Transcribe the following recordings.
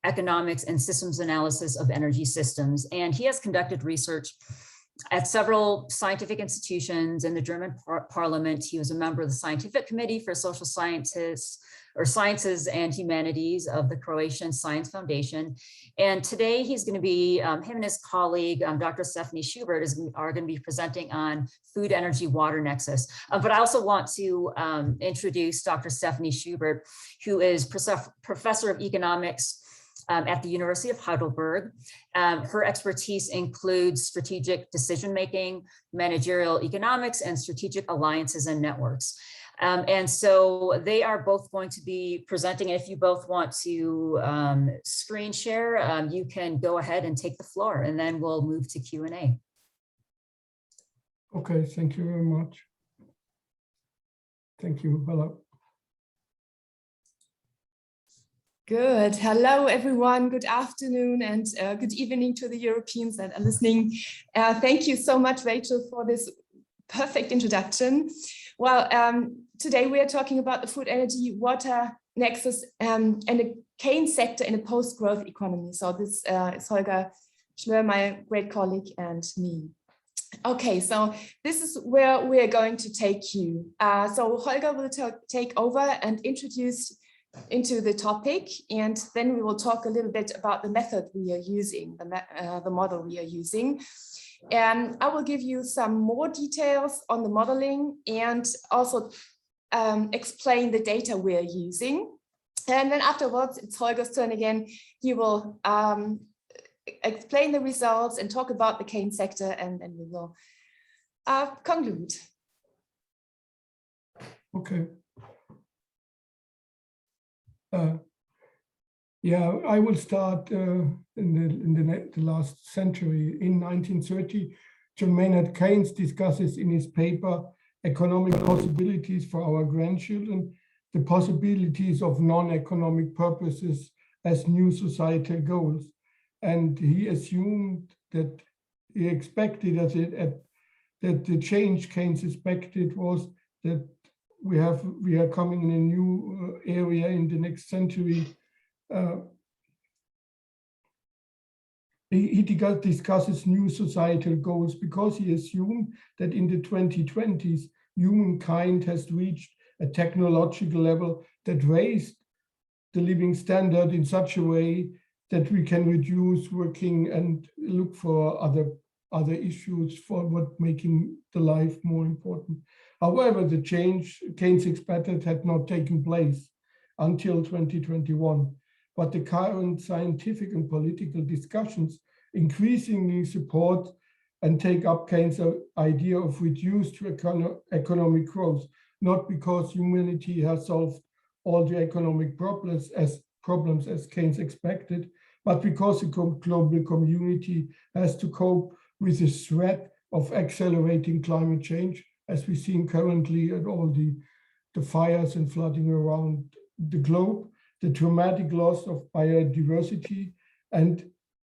economics, and systems analysis of energy systems. And he has conducted research at several scientific institutions in the German parliament. He was a member of the Scientific Committee for Social Sciences and Humanities of the Croatian Science Foundation. And today he's going to be, him and his colleague, Dr. Stephanie Schubert, are going to be presenting on food, energy, water nexus. But I also want to introduce Dr. Stephanie Schubert, who is professor of economics at the University of Heidelberg. Her expertise includes strategic decision-making, managerial economics, and strategic alliances and networks. And so they are both going to be presenting. If you both want to screen share, you can go ahead and take the floor, and then we'll move to Q&A. Okay, thank you very much. Thank you. Hello. Good. Hello, everyone. Good afternoon and good evening to the Europeans that are listening. Thank you so much, Rachel, for this perfect introduction. Well, today we are talking about the food, energy, water nexus and the cane sector in a post-growth economy. So this is Holger Schlo, my great colleague, and me. Okay, so this is where we are going to take you. So Holger will take over and introduce into the topic, and then we will talk a little bit about the method we are using, the model we are using. And I will give you some more details on the modeling and also explain the data we are using. And then afterwards, it's Holger's turn again. He will explain the results and talk about the cane sector, and then we will conclude. Okay. Yeah, I will start in the last century. In 1930, John Maynard Keynes discusses in his paper Economic Possibilities for Our Grandchildren the possibilities of non-economic purposes as new societal goals. And he assumed that he expected that the change Keynes expected was that we are coming in a new area in the next century. He discusses new societal goals because he assumed that in the 2020s, humankind has reached a technological level that raised the living standard in such a way that we can reduce working and look for other issues for what making the life more important. However, the change Keynes expected had not taken place until 2021, but the current scientific and political discussions increasingly support and take up Keynes' idea of reduced economic growth, not because humanity has solved all the economic problems as Keynes expected, but because the global community has to cope with the threat of accelerating climate change, as we see currently at all the fires and flooding around the globe, the dramatic loss of biodiversity, and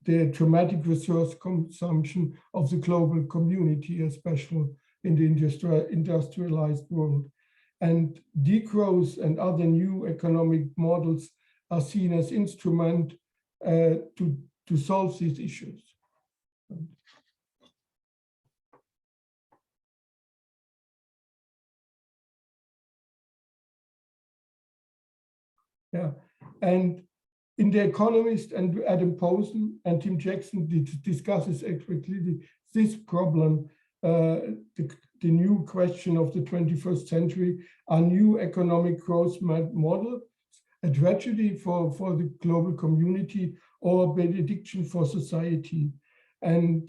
the dramatic resource consumption of the global community, especially in the industrialized world. And degrowth and other new economic models are seen as instrument to solve these issues. Yeah, and in The Economist, and Adam Posen and Tim Jackson discusses exactly this problem, the new question of the 21st century, are new economic growth models a tragedy for the global community or a benediction for society? And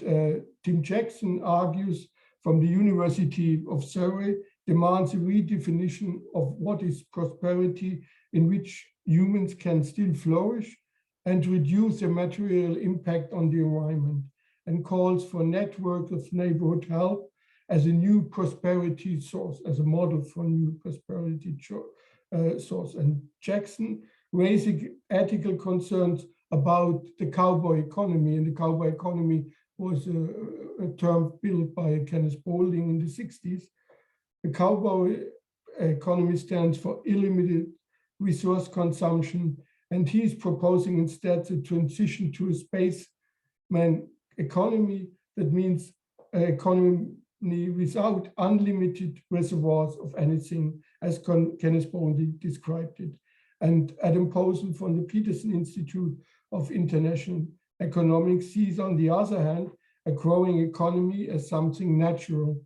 Tim Jackson argues from the University of Surrey, demands a redefinition of what is prosperity in which humans can still flourish and reduce their material impact on the environment, and calls for network of neighborhood health as a new prosperity source, as a model for new prosperity source. And Jackson raising ethical concerns about the cowboy economy, and the cowboy economy was a term built by Kenneth Boulding in the 60s. The cowboy economy stands for unlimited resource consumption And he's proposing instead the transition to a spaceman economy. That means an economy without unlimited reservoirs of anything, as Kenneth Bondi described it. And Adam Posen from the Peterson Institute of International Economics sees, on the other hand, a growing economy as something natural.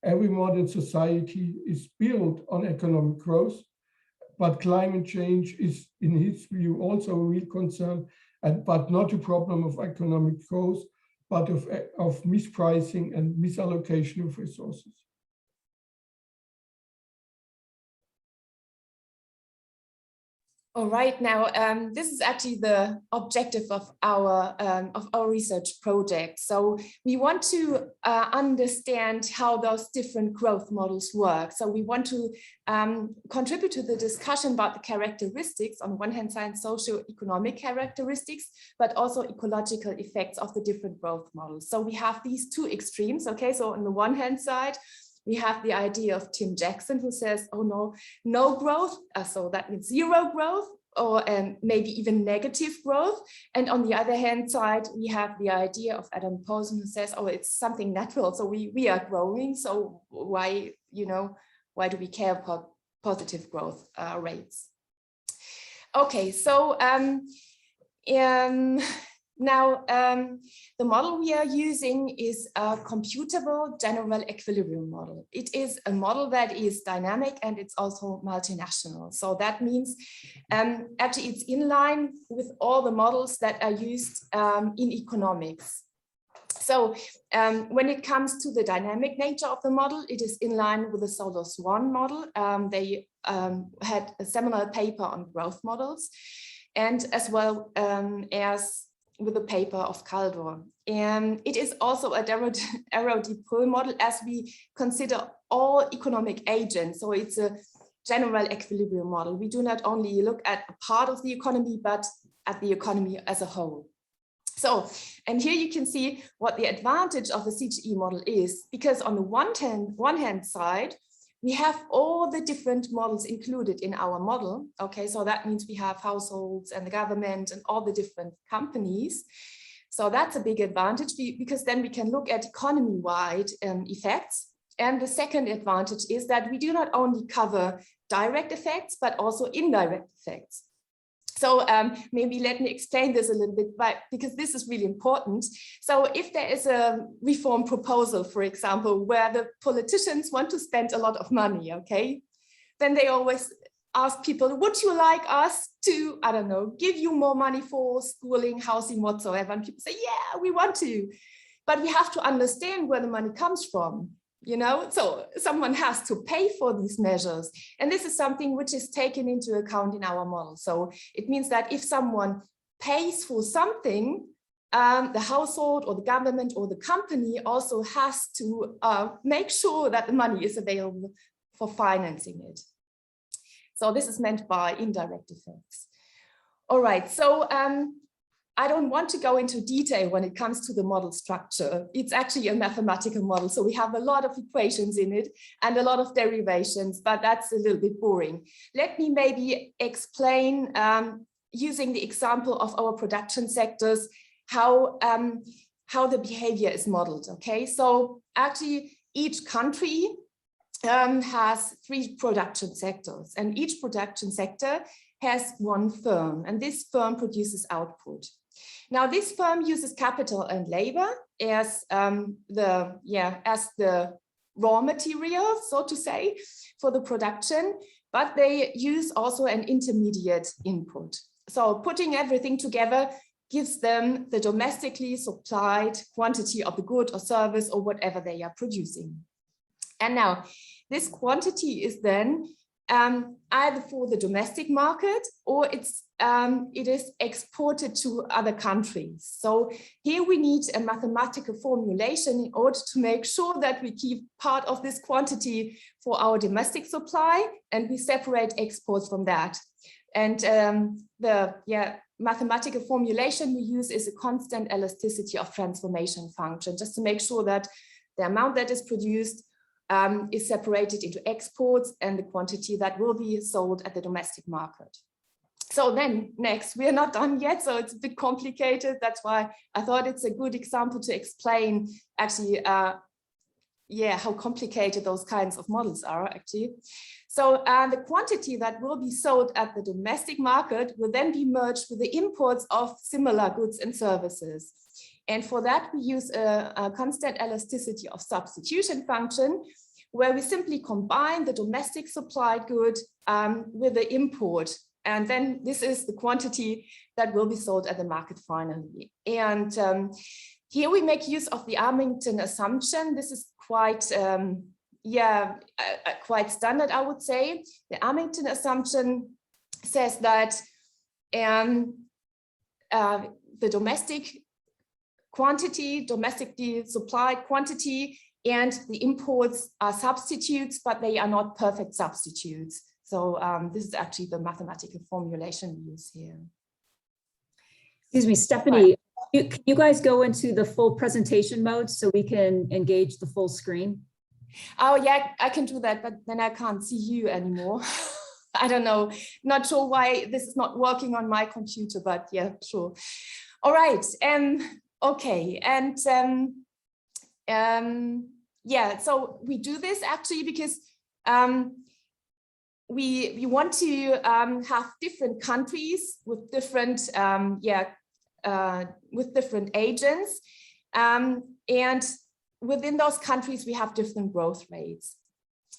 Every modern society is built on economic growth, but climate change is, in his view, also a real concern, but not a problem of economic growth, but of mispricing and misallocation of resources. All right, now this is actually the objective of our research project. So we want to understand how those different growth models work. So we want to contribute to the discussion about the characteristics, on one hand side, socio-economic characteristics, but also ecological effects of the different growth models. So we have these two extremes. Okay, so on the one hand side, we have the idea of Tim Jackson, who says, oh no growth, so that means zero growth, or maybe even negative growth. And on the other hand side, we have the idea of Adam Posen, who says, oh, it's something natural, so we are growing, so why do we care about positive growth rates? Okay, so now, the model we are using is a computable general equilibrium model. It is a model that is dynamic and it's also multinational. So that means actually it's in line with all the models that are used in economics. So when it comes to the dynamic nature of the model, it is in line with the Solos-1 model. They had a seminal paper on growth models, and as well as with the paper of Kaldor. And it is also a Darrow-Dipole model, as we consider all economic agents. So it's a general equilibrium model. We do not only look at a part of the economy, but at the economy as a whole. So, and here you can see what the advantage of the CGE model is, because on the one hand side, we have all the different models included in our model. Okay, so that means we have households and the government and all the different companies. So that's a big advantage, because then we can look at economy-wide effects. And the second advantage is that we do not only cover direct effects, but also indirect effects. So maybe let me explain this a little bit, because this is really important. So if there is a reform proposal, for example, where the politicians want to spend a lot of money, okay, then they always ask people, would you like us to, I don't know, give you more money for schooling, housing, whatsoever? And people say, yeah, we want to. But we have to understand where the money comes from. So someone has to pay for these measures. And this is something which is taken into account in our model. So it means that if someone pays for something, the household or the government or the company also has to make sure that the money is available for financing it. So this is meant by indirect effects. All right, so I don't want to go into detail when it comes to the model structure. It's actually a mathematical model, so we have a lot of equations in it and a lot of derivations, but that's a little bit boring. Let me maybe explain, using the example of our production sectors, how the behavior is modeled, okay? So actually each country has 3 production sectors, and each production sector has one firm, and this firm produces output. Now, this firm uses capital and labor as the raw material, so to say, for the production, but they use also an intermediate input. So putting everything together gives them the domestically supplied quantity of the good or service or whatever they are producing. And now this quantity is then either for the domestic market or it is exported to other countries. So here we need a mathematical formulation in order to make sure that we keep part of this quantity for our domestic supply and we separate exports from that. And the mathematical formulation we use is a constant elasticity of transformation function, just to make sure that the amount that is produced is separated into exports and the quantity that will be sold at the domestic market. So then next, we are not done yet, so it's a bit complicated. That's why I thought it's a good example to explain actually, how complicated those kinds of models are actually. So the quantity that will be sold at the domestic market will then be merged with the imports of similar goods and services. And for that, we use a constant elasticity of substitution function, where we simply combine the domestic supplied good with the import. And then this is the quantity that will be sold at the market finally. And here we make use of the Armington assumption. This is quite, quite standard, I would say. The Armington assumption says that the domestic quantity, domestically supplied quantity, and the imports are substitutes, but they are not perfect substitutes. So this is actually the mathematical formulation we use here. Excuse me, Stephanie, can you guys go into the full presentation mode so we can engage the full screen? Oh yeah, I can do that, but then I can't see you anymore. I don't know, not sure why this is not working on my computer, but yeah, sure. All right, okay, and yeah, so we do this actually because we want to have different countries with different with different agents, and within those countries we have different growth rates.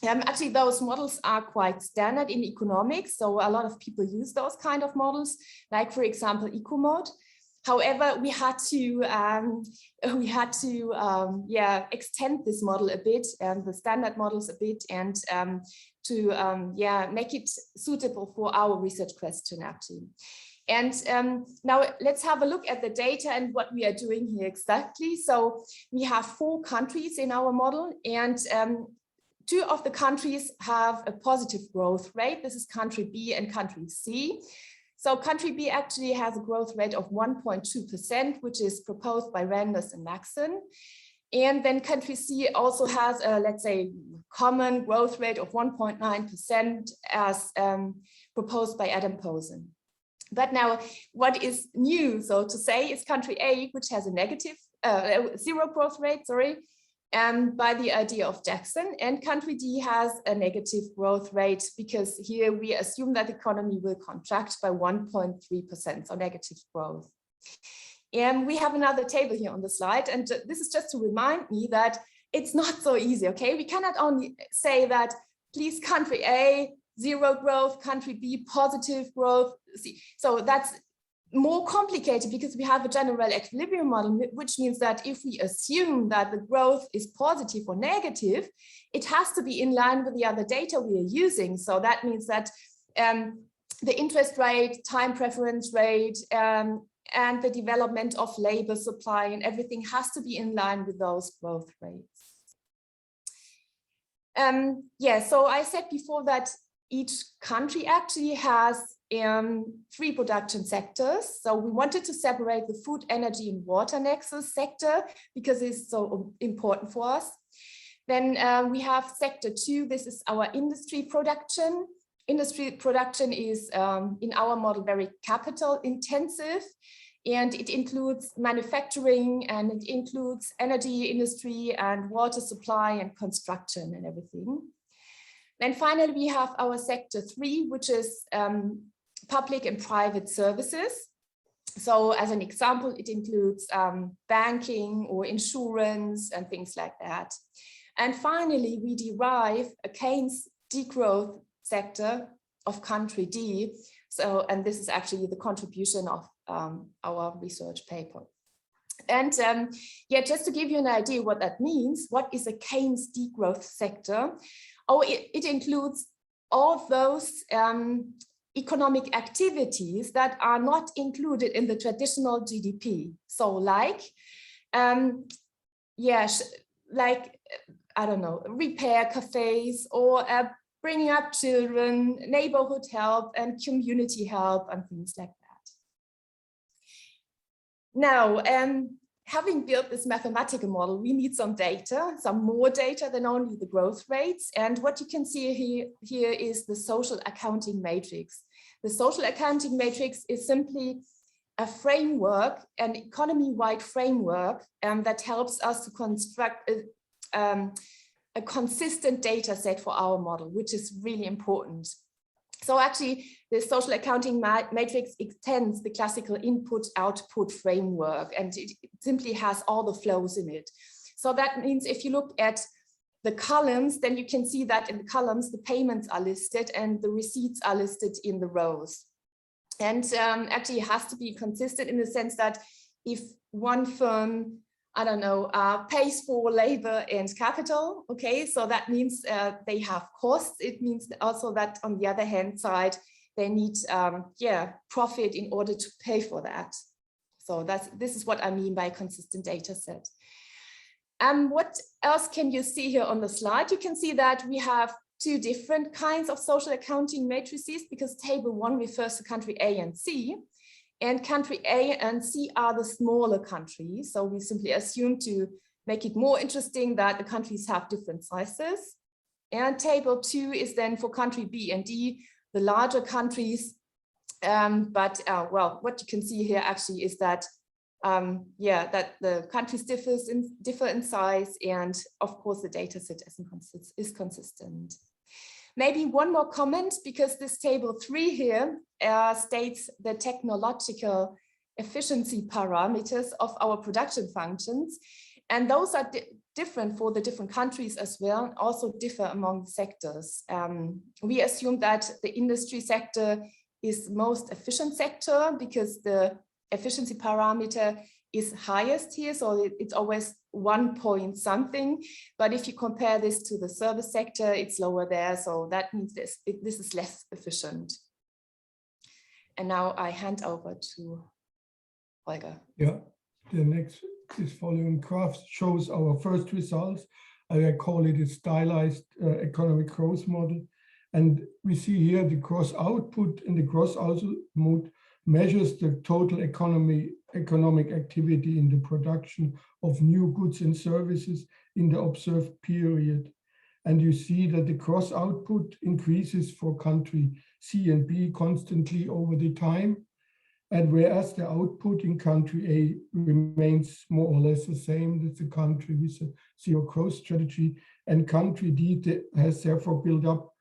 Actually, those models are quite standard in economics, so a lot of people use those kind of models, like for example Ecomode. However, we had to extend this model a bit and the standard models a bit, and to make it suitable for our research question actually. And now let's have a look at the data and what we are doing here exactly. So we have 4 countries in our model, and 2 of the countries have a positive growth rate. This is country B and country C. So country B actually has a growth rate of 1.2%, which is proposed by Randers and Maxon. And then country C also has a, let's say, common growth rate of 1.9% as proposed by Adam Posen. But now what is new, so to say, is country A, which has a negative 0 growth rate, by the idea of Jackson, and country D has a negative growth rate because here we assume that the economy will contract by 1.3%, so negative growth. And we have another table here on the slide, and this is just to remind me that it's not so easy, okay? We cannot only say that, please, country A, 0 growth, country B, positive growth. So that's more complicated because we have a general equilibrium model, which means that if we assume that the growth is positive or negative, it has to be in line with the other data we are using. So that means that the interest rate, time preference rate, and the development of labor supply and everything has to be in line with those growth rates. So I said before that each country actually has 3 production sectors. So we wanted to separate the food, energy, and water nexus sector because it's so important for us. Then we have sector 2. This is our industry production. Industry production is in our model very capital intensive, and it includes manufacturing, and it includes energy industry and water supply and construction and everything. Then finally, we have our sector 3, which is public and private services. So as an example, it includes banking or insurance and things like that. And finally, we derive a Keynes degrowth sector of country D. So, and this is actually the contribution of our research paper. And just to give you an idea what that means, what is a Keynes degrowth sector? Oh, it includes all those economic activities that are not included in the traditional GDP. So like, I don't know, repair cafes or bringing up children, neighborhood help and community help and things like that. Now, having built this mathematical model, we need some data, some more data than only the growth rates. And what you can see here is the social accounting matrix. The social accounting matrix is simply a framework, an economy-wide framework that helps us to construct a consistent data set for our model, which is really important. So actually, the social accounting matrix extends the classical input-output framework, and it simply has all the flows in it. So that means if you look at the columns, then you can see that in the columns, the payments are listed and the receipts are listed in the rows. And actually, it has to be consistent in the sense that if one firm, I don't know, pays for labor and capital, okay, so that means they have costs. It means also that on the other hand side, they need profit in order to pay for that. So this is what I mean by consistent data set. What else can you see here on the slide? You can see that we have two different kinds of social accounting matrices, because table 1 refers to country A and C, and country A and C are the smaller countries. So we simply assume, to make it more interesting, that the countries have different sizes. And table 2 is then for country B and D, the larger countries. Well, what you can see here actually is that that the countries differ in size, and of course the data set is consistent. Maybe one more comment, because this table 3 here states the technological efficiency parameters of our production functions, and those are different for the different countries as well, and also differ among sectors. We assume that the industry sector is most efficient sector because the efficiency parameter is highest here, so it's always 1 point something. But if you compare this to the service sector, it's lower there, so that means this is less efficient. And now I hand over to Holger. Yeah, this following graph shows our first results. I call it a stylized economic growth model. And we see here the gross output, and the gross output measures the total economic activity in the production of new goods and services in the observed period. And you see that the gross output increases for country C and B constantly over the time. And whereas the output in country A remains more or less the same, that's a country with a zero growth strategy, and country D has therefore built up,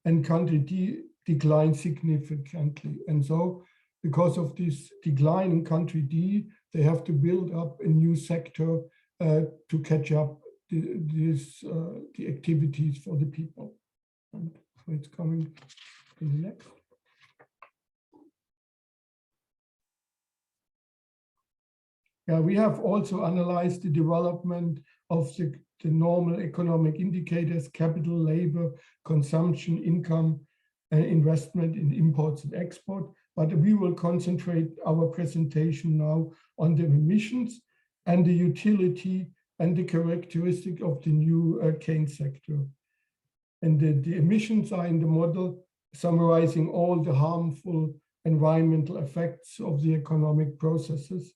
and country D declined significantly. And so, because of this decline in country D, they have to build up a new sector to catch up the activities for the people. And so it's coming to the next. Yeah, we have also analyzed the development of the normal economic indicators: capital, labor, consumption, income, investment in imports and export. But we will concentrate our presentation now on the emissions and the utility and the characteristic of the new cane sector. And the emissions are in the model summarizing all the harmful environmental effects of the economic processes.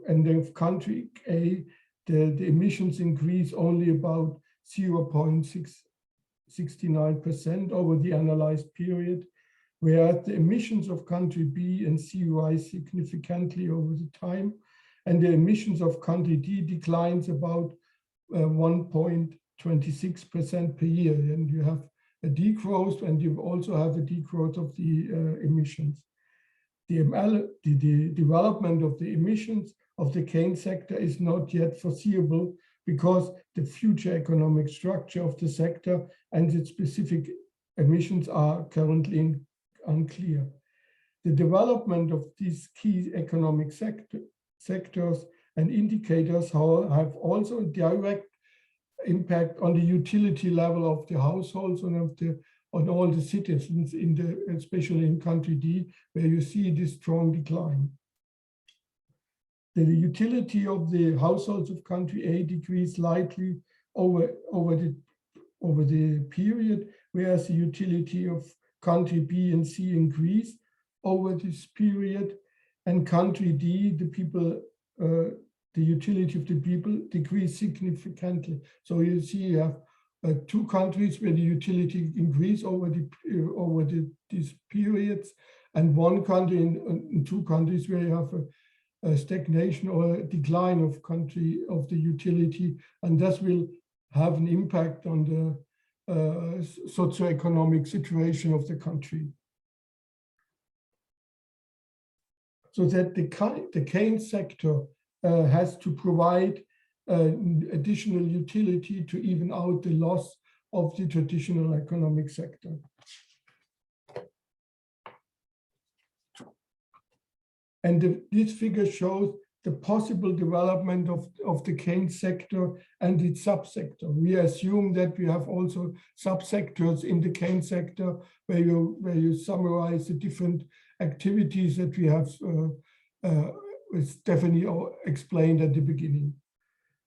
And of country A, the emissions increase only about 0.69% over the analyzed period, whereas the emissions of country B and C rise significantly over the time, and the emissions of country D declines about 1.26% per year. And you have a degrowth, and you also have a degrowth of the emissions. The development of the emissions of the cane sector is not yet foreseeable, because the future economic structure of the sector and its specific emissions are currently unclear. The development of these key economic sectors and indicators have also a direct impact on the utility level of the households and on all the citizens, especially in country D, where you see this strong decline. The utility of the households of country A decreased slightly over the period, whereas the utility of country B and C increased over this period, and country D, the utility of the people decreased significantly. So you see, you have two countries where the utility increased over these periods, and one country in two countries where you have a stagnation or a decline of the utility, and this will have an impact on the socioeconomic situation of the country. So that the cane sector has to provide additional utility to even out the loss of the traditional economic sector. And this figure shows the possible development of the cane sector and its subsector. We assume that we have also subsectors in the cane sector where you summarize the different activities that we have, as Stephanie explained at the beginning.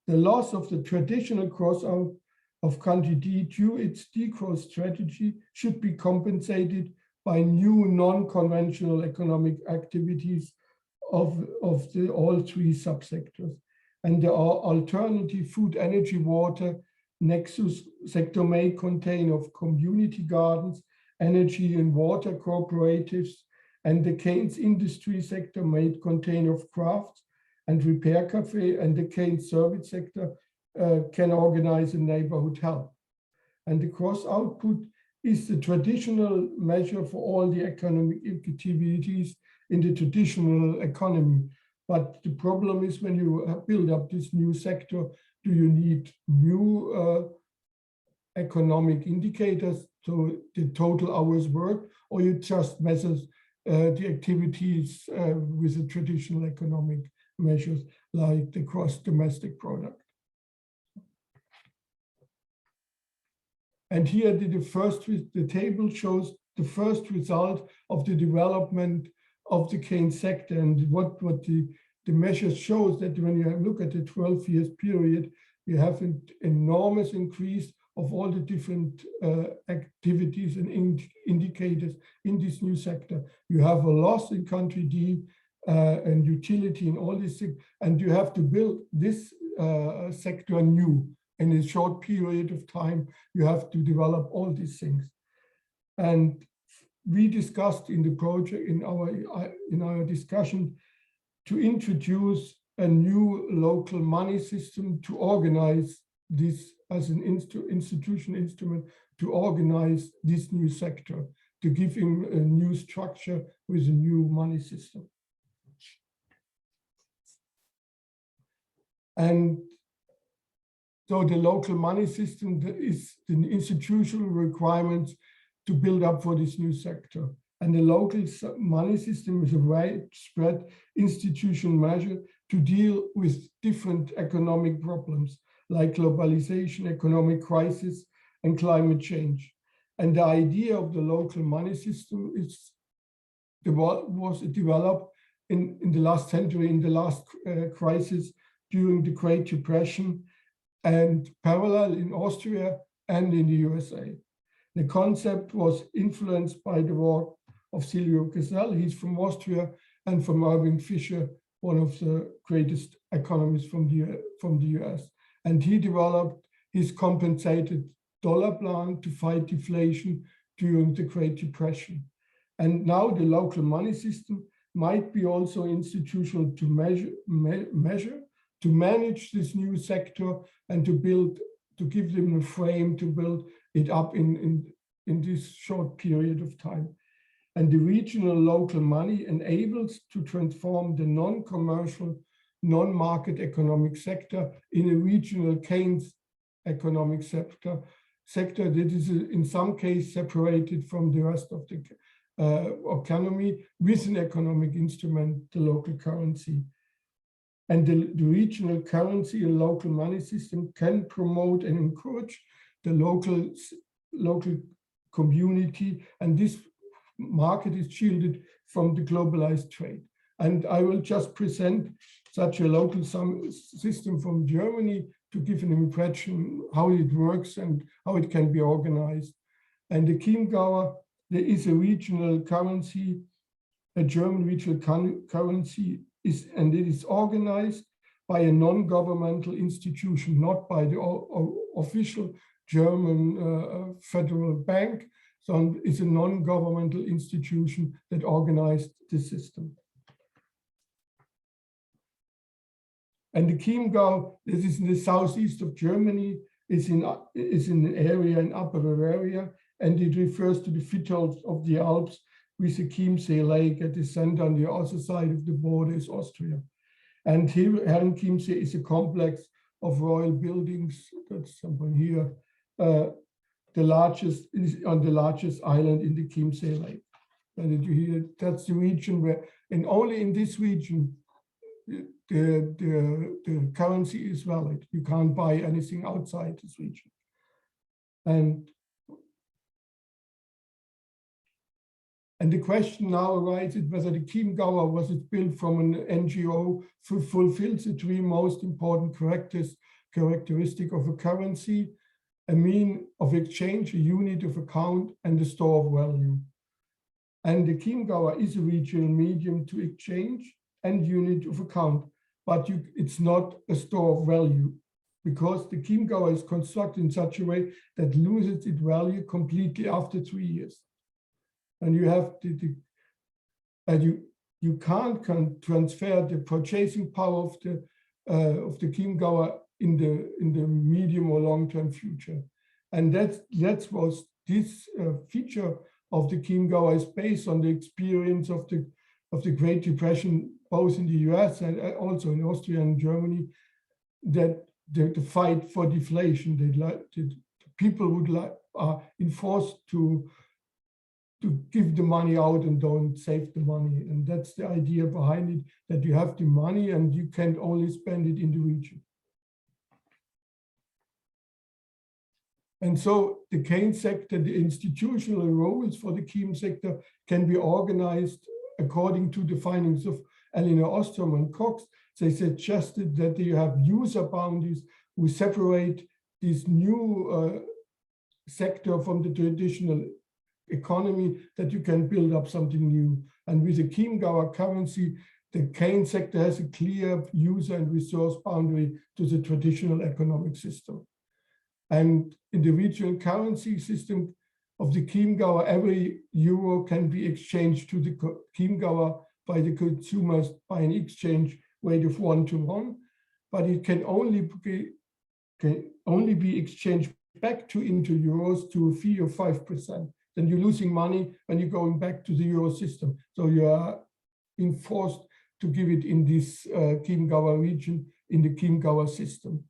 The loss of the traditional crossout of country D due its degrowth strategy should be compensated by new non-conventional economic activities of all three subsectors. And the alternative food, energy, water nexus sector may contain of community gardens, energy and water cooperatives, and the canes industry sector may contain of crafts and repair cafe, and the cane service sector can organize a neighborhood help. And the cross output is the traditional measure for all the economic activities in the traditional economy. But the problem is when you build up this new sector, do you need new economic indicators to the total hours worked, or you just measure the activities with the traditional economic measures like the gross domestic product? And here the table shows the first result of the development of the cane sector, and what the measure shows that when you look at the 12 years period, you have an enormous increase of all the different activities and indicators in this new sector. You have a loss in country D and utility in all these things, and you have to build this sector anew. In a short period of time, you have to develop all these things. And we discussed in the project, in our discussion, to introduce a new local money system to organize this as an institutional instrument to organize this new sector, to give him a new structure with a new money system. And so the local money system is the institutional requirements to build up for this new sector. And the local money system is a widespread institutional measure to deal with different economic problems like globalization, economic crisis, and climate change. And the idea of the local money system was developed in the last century, in the last crisis during the Great Depression, and parallel in Austria and in the USA. The concept was influenced by the work of Silvio Gesell. He's from Austria, and from Irving Fisher, one of the greatest economists from the US. And he developed his compensated dollar plan to fight deflation during the Great Depression. And now the local money system might be also institutional to manage this new sector and to give them a frame to build it up in this short period of time. And the regional local money enables to transform the non-commercial, non-market economic sector in a regional Keynes economic sector that is in some case separated from the rest of the economy with an economic instrument, the local currency. And the regional currency and local money system can promote and encourage the local community, and this market is shielded from the globalized trade. And I will just present such a local system from Germany to give an impression how it works and how it can be organized. And the Chiemgauer, there is a regional currency, a German regional currency, and it is organized by a non-governmental institution, not by the official German federal bank. So it's a non-governmental institution that organized the system. And the Chiemgau, this is in the southeast of Germany, is in an area in Upper Bavaria, and it refers to the foothills of the Alps with the Chiemsee Lake at the center. On the other side of the border is Austria. And here in Chiemsee is a complex of royal buildings. That's someone here. The largest is on the largest island in the Chiemsee Lake. And you hear that's the region where, and only in this region, the currency is valid. You can't buy anything outside this region. And the question now arises whether the Chiemgauer was it built from an NGO fulfills the three most important characteristic of a currency: a mean of exchange, a unit of account, and a store of value. And the Chiemgauer is a regional medium to exchange and unit of account, but it's not a store of value, because the Chiemgauer is constructed in such a way that loses its value completely after 3 years. And you have you can't transfer the purchasing power of the Chiemgauer in the medium or long-term future. And that was this feature of the Chiemgauer is based on the experience of the Great Depression, both in the US and also in Austria and Germany, that the fight for deflation, the people are enforced to give the money out and don't save the money. And that's the idea behind it, that you have the money and you can only spend it in the region. And so the Keynes sector, the institutional roles for the Keynes sector can be organized according to the findings of Elinor Ostrom and Cox. They suggested that you have user boundaries who separate this new sector from the traditional economy, that you can build up something new. And with the Chiemgauer currency, the Keynes sector has a clear user and resource boundary to the traditional economic system. And in the regional currency system of the Chiemgauer, every euro can be exchanged to the Chiemgauer by the consumers by an exchange rate of 1-to-1, but it can only be exchanged back into euros to a fee of 5%. Then you're losing money when you're going back to the euro system. So you are enforced to give it in this Chiemgauer region, in the Chiemgauer system.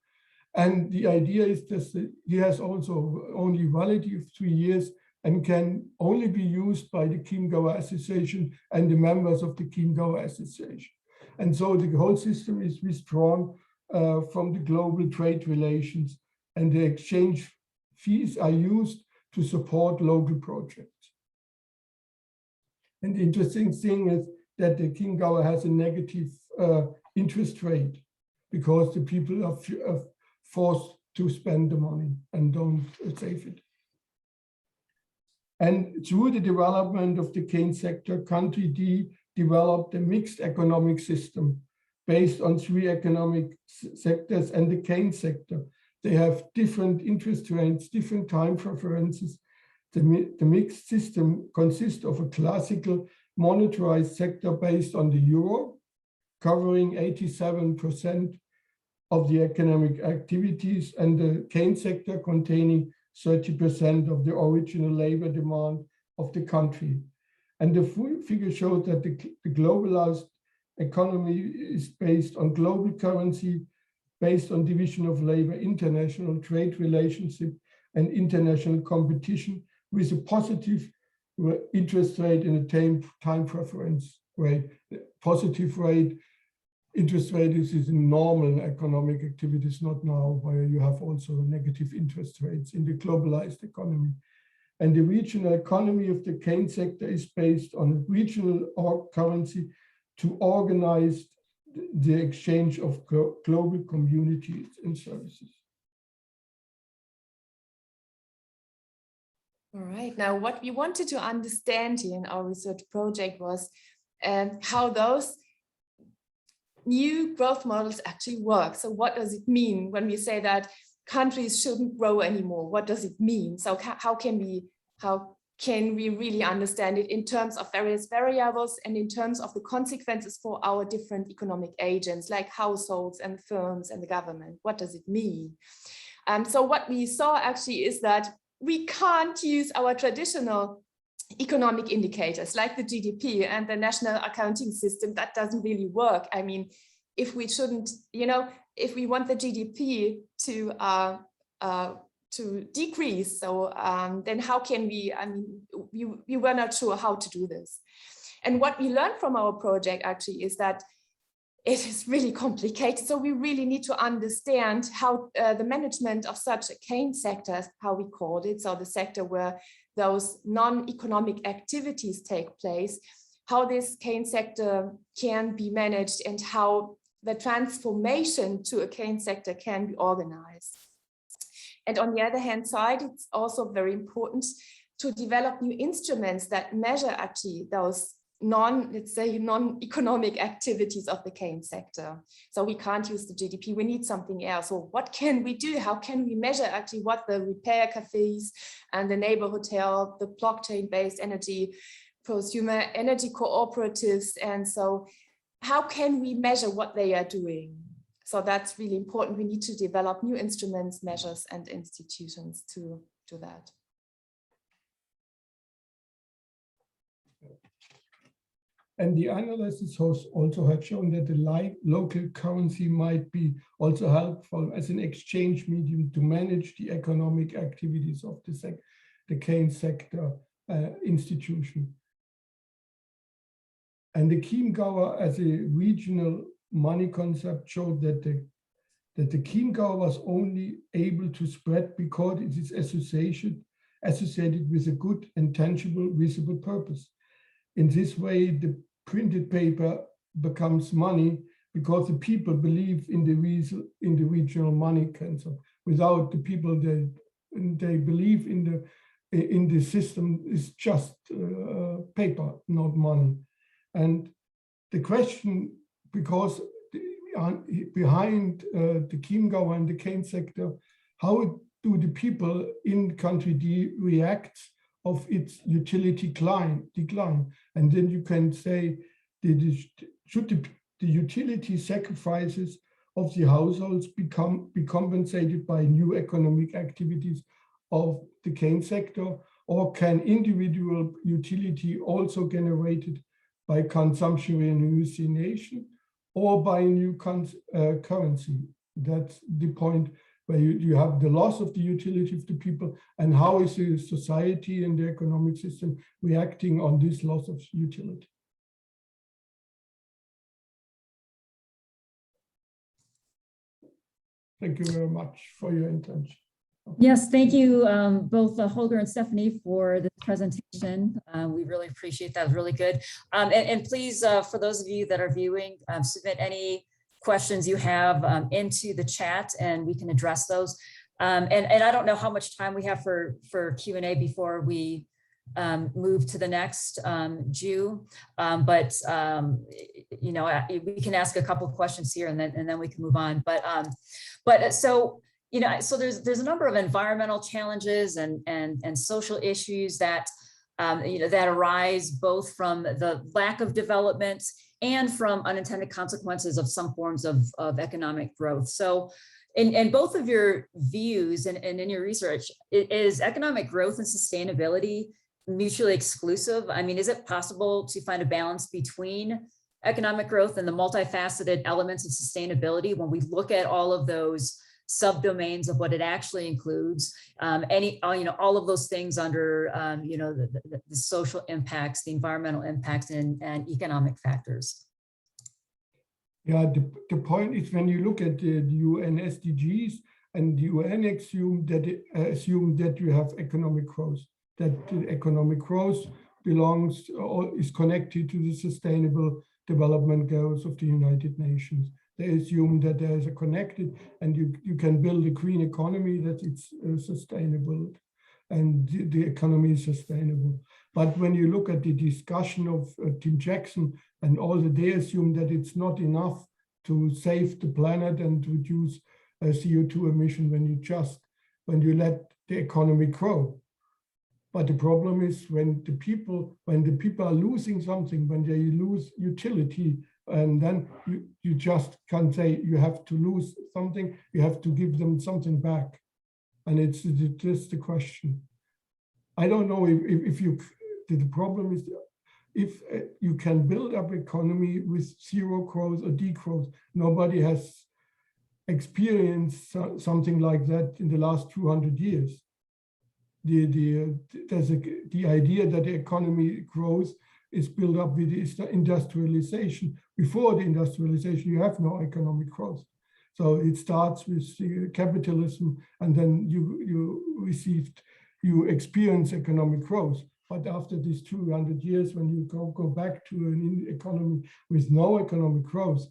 And the idea is that he has also only validity of 3 years and can only be used by the Chiemgauer Association and the members of the Chiemgauer Association. And so the whole system is withdrawn from the global trade relations, and the exchange fees are used to support local projects. And the interesting thing is that the Chiemgauer has a negative interest rate, because the people are forced to spend the money and don't save it. And through the development of the Keynes sector, country D developed a mixed economic system based on 3 economic sectors and the Keynes sector. They have different interest rates, different time preferences. The mixed system consists of a classical monetarized sector based on the euro, covering 87% of the economic activities, and the Keynes sector containing 30% of the original labor demand of the country. And the full figure shows that the globalized economy is based on global currency, based on division of labor, international trade relationship, and international competition, with a positive interest rate and a time preference rate. Positive rate, interest rate is in normal economic activities, not now, where you have also negative interest rates in the globalized economy. And the regional economy of the Keynes sector is based on regional currency to organize the exchange of global communities and services. All right, now what we wanted to understand here in our research project was how those new growth models actually work. So what does it mean when we say that countries shouldn't grow anymore? What does it mean? So how can can we really understand it in terms of various variables and in terms of the consequences for our different economic agents like households and firms and the government. What does it mean? So what we saw actually is that we can't use our traditional economic indicators like the GDP and the national accounting system. That doesn't really work. I mean, if we shouldn't, you know, if we want the GDP to decrease, so then how can we, I mean, we were not sure how to do this. And what we learned from our project actually is that it is really complicated. So we really need to understand how the management of such a cane sector, how we called it, so the sector where those non-economic activities take place, how this cane sector can be managed and how the transformation to a cane sector can be organized. And on the other hand side, it's also very important to develop new instruments that measure actually those let's say non-economic activities of the cane sector. So we can't use the GDP, we need something else. So what can we do? How can we measure actually what the repair cafes and the neighbor hotel, the blockchain-based energy, prosumer energy cooperatives, and so how can we measure what they are doing? So that's really important. We need to develop new instruments, measures, and institutions to do that. And the analysis also have shown that the local currency might be also helpful as an exchange medium to manage the economic activities of the cane sector institution. And the Chiemgauer as a regional money concept showed that the Chiemgauer was only able to spread because it is associated with a good and tangible, visible purpose. In this way, the printed paper becomes money because the people believe in the regional money concept. Without the people, they believe in the system is just paper, not money. And the question, because behind the Chiemgauer and the cane sector, how do the people in the country react of its utility decline? And then you can say, should the utility sacrifices of the households be compensated by new economic activities of the cane sector, or can individual utility also generated by consumption renunciation or by a new currency? That's the point where you have the loss of the utility of the people, and how is the society and the economic system reacting on this loss of utility? Thank you very much for your attention. Yes, thank you both Holger and Stephanie for this presentation. We really appreciate that. It was really good. And please, for those of you that are viewing, submit any questions you have into the chat and we can address those. And I don't know how much time we have for Q&A before we move to the next Jew, but you know, we can ask a couple of questions here and then we can move on. But so, you know, so there's a number of environmental challenges and social issues that you know, that arise both from the lack of development and from unintended consequences of some forms of economic growth. So in both of your views and in your research, is economic growth and sustainability mutually exclusive? I mean, is it possible to find a balance between economic growth and the multifaceted elements of sustainability when we look at all of those subdomains of what it actually includes, you know, all of those things under, you know, the social impacts, the environmental impacts, and economic factors? Yeah, the point is, when you look at the UN SDGs, and the UN assume that you have economic growth, that the economic growth belongs or is connected to the sustainable development goals of the United Nations. They assume that there is a connected, and you can build a green economy, that it's sustainable and the economy is sustainable. But when you look at the discussion of Tim Jackson and all that, they assume that it's not enough to save the planet and to reduce CO2 emission when you let the economy grow. But the problem is when the people are losing something, when they lose utility, and then you just can't say you have to lose something, you have to give them something back. And it's just the question. I don't know if the problem is if you can build up economy with zero growth or degrowth. Nobody has experienced something like that in the last 200 years. The idea that the economy grows is built up with industrialization. Before the industrialization, you have no economic growth. So it starts with capitalism, and then you experience economic growth. But after these 200 years, when you go back to an economy with no economic growth,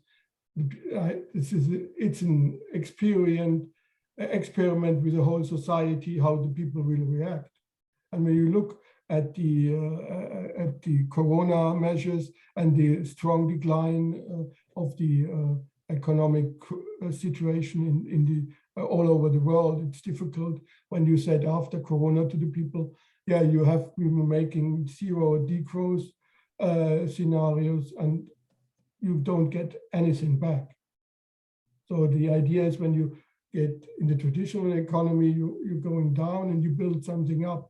it's an experiment with the whole society, how the people will react. And when you look at the corona measures and the strong decline of the economic situation in the all over the world, it's difficult when you said after corona to the people, yeah, we were making zero degrowth scenarios, and you don't get anything back. So the idea is when you get in the traditional economy, you're going down and you build something up,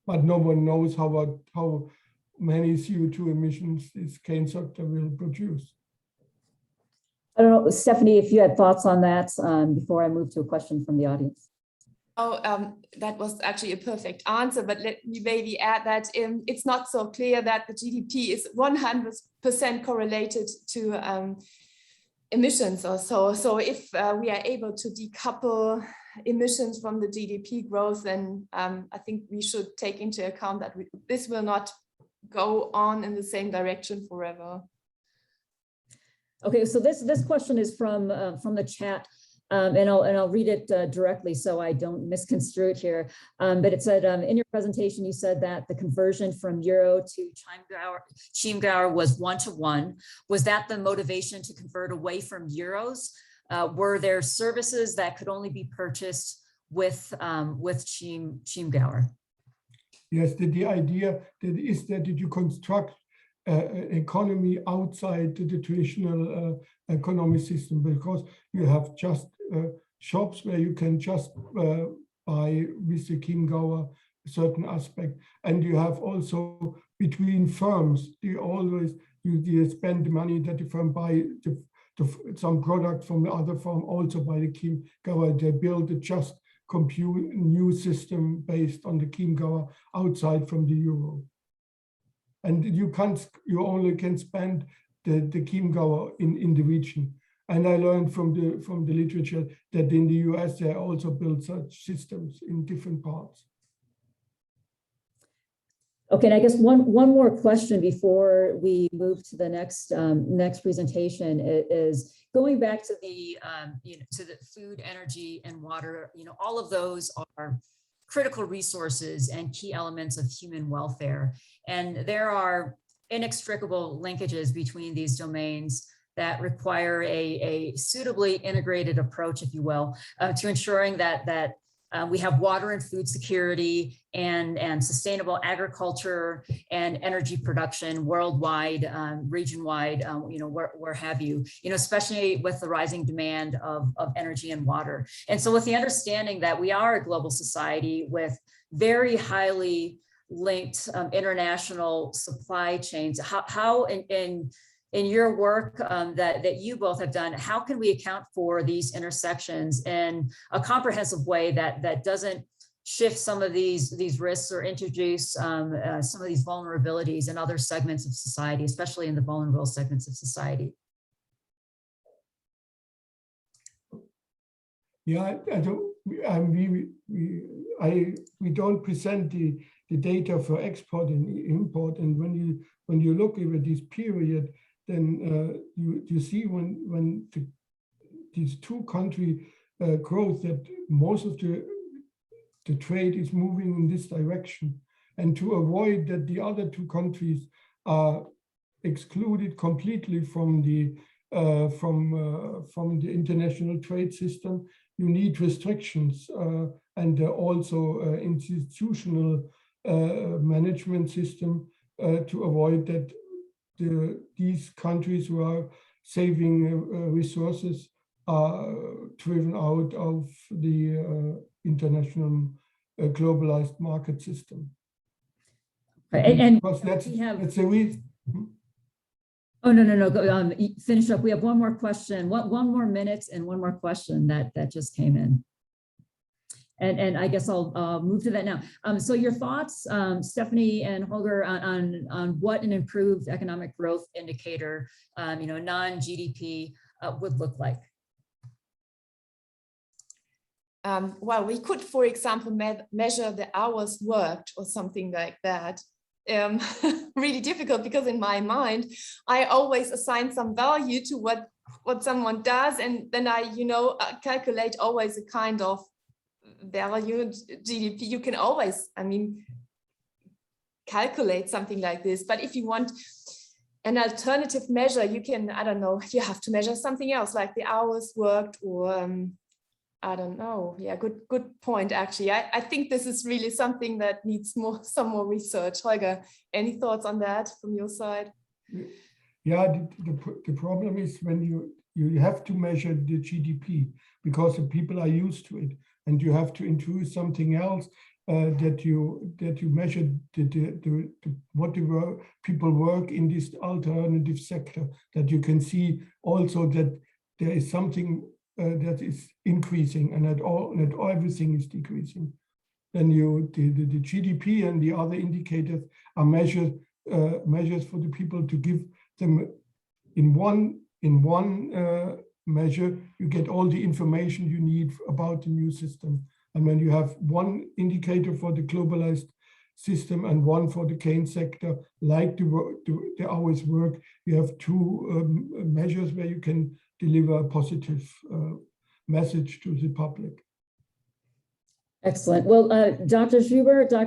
but no one knows how many CO2 emissions this cane sector will produce. I don't know, Stephanie, if you had thoughts on that before I move to a question from the audience. Oh, that was actually a perfect answer, but let me maybe add that it's not so clear that the GDP is 100% correlated to emissions or so. So if we are able to decouple emissions from the GDP growth, then I think we should take into account that this will not go on in the same direction forever. Okay, so this question is from the chat, and I'll read it directly so I don't misconstrue it here. But it said in your presentation you said that the conversion from euro to Chiemgauer was 1-to-1. Was that the motivation to convert away from euros? Were there services that could only be purchased with Chiemgauer? Yes, the idea is that you construct economy outside the traditional economic system, because you have just shops where you can just buy with the Chiemgauer a certain aspect, and you have also between firms you spend the money that the firm buy some product from the other firm also by the Chiemgauer. They build a just compute new system based on the Chiemgauer outside from the euro. And you only can spend the Chiemgauer in the region. And I learned from the literature that in the US they also build such systems in different parts. Okay, and I guess one more question before we move to the next presentation is going back to the to the food, energy, and water. All of those are critical resources and key elements of human welfare. And there are inextricable linkages between these domains that require a suitably integrated approach, if you will, to ensuring that we have water and food security and sustainable agriculture and energy production worldwide, region-wide, where have you, especially with the rising demand of energy and water. And so with the understanding that we are a global society with very highly linked international supply chains, how in your work that you both have done, how can we account for these intersections in a comprehensive way that doesn't shift some of these risks or introduce some of these vulnerabilities in other segments of society, especially in the vulnerable segments of society? Yeah, we don't present the data for export and import, and when you look over this period, then you see when these two countries growth that most of the trade is moving in this direction, and to avoid that the other two countries are excluded completely from the international trade system, you need restrictions and also institutional management system to avoid that these countries who are saving resources are driven out of the international globalized market system. And because that's the reason. Oh, no, go finish up. We have one more question, one more minute and one more question that just came in. And I guess I'll move to that now. So your thoughts, Stephanie and Holger, on what an improved economic growth indicator, non-GDP would look like? Well, we could, for example, measure the hours worked or something like that. Really difficult, because in my mind, I always assign some value to what someone does, and then I, calculate always a kind of value, GDP. You can always, calculate something like this. But if you want an alternative measure, you can, I don't know, you have to measure something else, like the hours worked, or I don't know. Yeah, good point, actually. I think this is really something that needs some more research. Holger, any thoughts on that from your side? Yeah, the problem is when you have to measure the GDP, because the people are used to it, and you have to introduce something else that you measure what the people work in this alternative sector, that you can see also that there is something that is increasing, and that everything is decreasing. Then the GDP and the other indicators are measures for the people, to give them in one measure. You get all the information you need about the new system. And when you have one indicator for the globalized system and one for the Keynes sector, like the hours work, you have two measures where you can deliver a positive message to the public. Excellent. Well, Dr. Schubert, Dr.